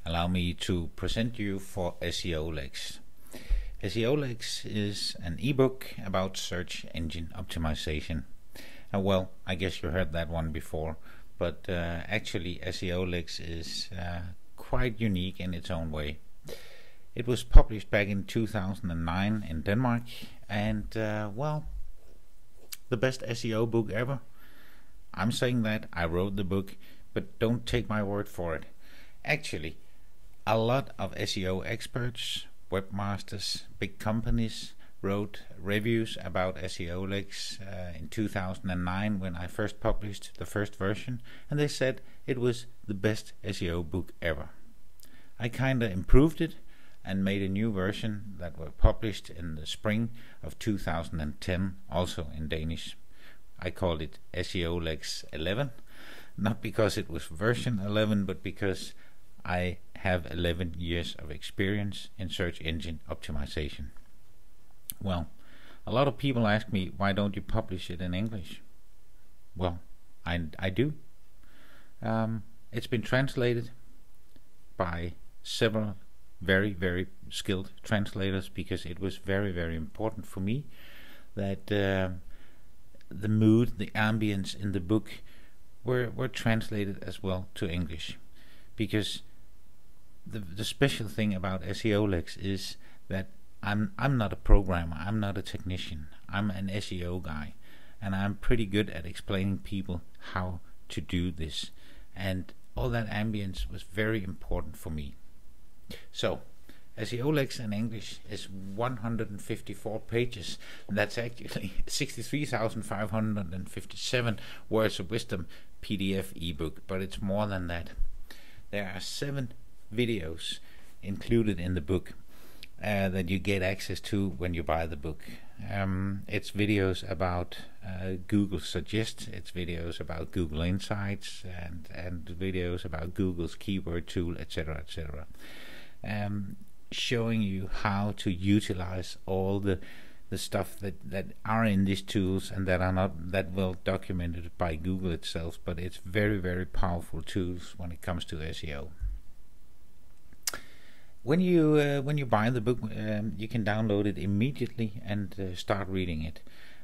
allow me to present you for SEO Lex. SEO Lex is an ebook about search engine optimization. Well, I guess you heard that one before, but actually SEO Lex is quite unique in its own way. It was published back in 2009 in Denmark, and well, the best SEO book ever. I'm saying that, I wrote the book, but don't take my word for it. Actually, a lot of SEO experts, webmasters, big companies wrote reviews about SEO Lex in 2009 when I first published the first version, and they said it was the best SEO book ever. I kinda improved it and made a new version that were published in the spring of 2010, also in Danish. I called it SEO Lex 11, not because it was version 11, but because I have 11 years of experience in search engine optimization. Well, a lot of people ask me, why don't you publish it in English? Well, I do. It's been translated by several very skilled translators, because it was very important for me that the mood, the ambience in the book were translated as well to English. Because the special thing about SEO Lex is that I'm not a programmer, I'm not a technician, I'm an SEO guy, and I'm pretty good at explaining people how to do this, and all that ambience was very important for me. So SEO Lex in English is 154 pages. That's actually 63,557 words of wisdom PDF ebook, but it's more than that. There are 7 videos included in the book that you get access to when you buy the book. It's videos about Google Suggest, it's videos about Google Insights, and videos about Google's keyword tool, etc. Showing you how to utilize all the stuff that are in these tools and that are not that well documented by Google itself, but it's very powerful tools when it comes to SEO. When you buy the book, you can download it immediately and start reading it.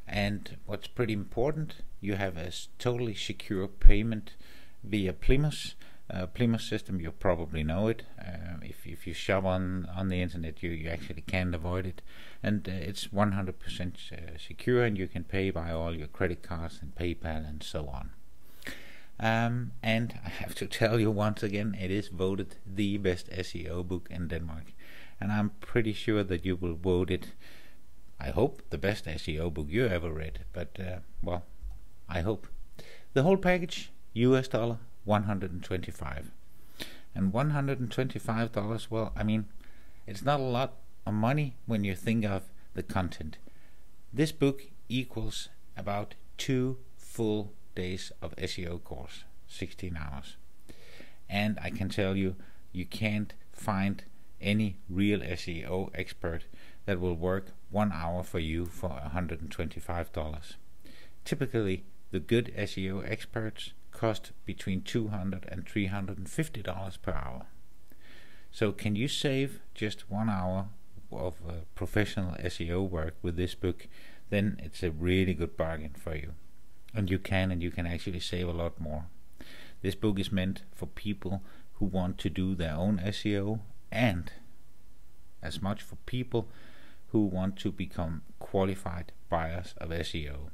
And what's pretty important, you have a totally secure payment via Plymouth. Plymouth system, you probably know it. If you shop on the internet, you actually can't avoid it, and it's 100% secure, and you can pay by all your credit cards and PayPal and so on. And I have to tell you once again, it is voted the best SEO book in Denmark, and I'm pretty sure that you will vote it, I hope, the best SEO book you ever read. But well, I hope. The whole package, US dollar 125, and $125, well, I mean, it's not a lot of money when you think of the content. This book equals about 2 full days of SEO course, 16 hours. And I can tell you, you can't find any real SEO expert that will work 1 hour for you for $125. Typically, the good SEO experts cost between $200 and $350 per hour. So can you save just 1 hour of professional SEO work with this book? Then it's a really good bargain for you, and you can actually save a lot more. This book is meant for people who want to do their own SEO, and as much for people who want to become qualified buyers of SEO.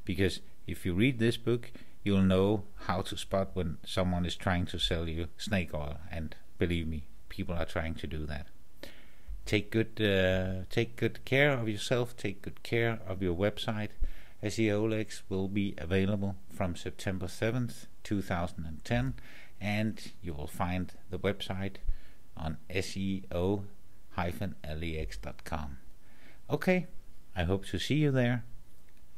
Because if you read this book, you'll know how to spot when someone is trying to sell you snake oil, and believe me, people are trying to do that. Take good care of yourself, take good care of your website. SEO Lex will be available from September 7th, 2010, and you will find the website on seo-lex.com. Okay, I hope to see you there.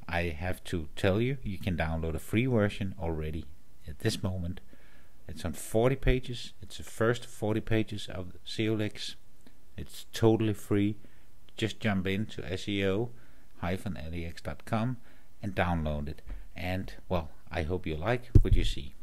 I have to tell you, you can download a free version already at this moment. It's on 40 pages. It's the first 40 pages of SEO Lex. It's totally free. Just jump into seo-lex.com and download it. And well, I hope you like what you see.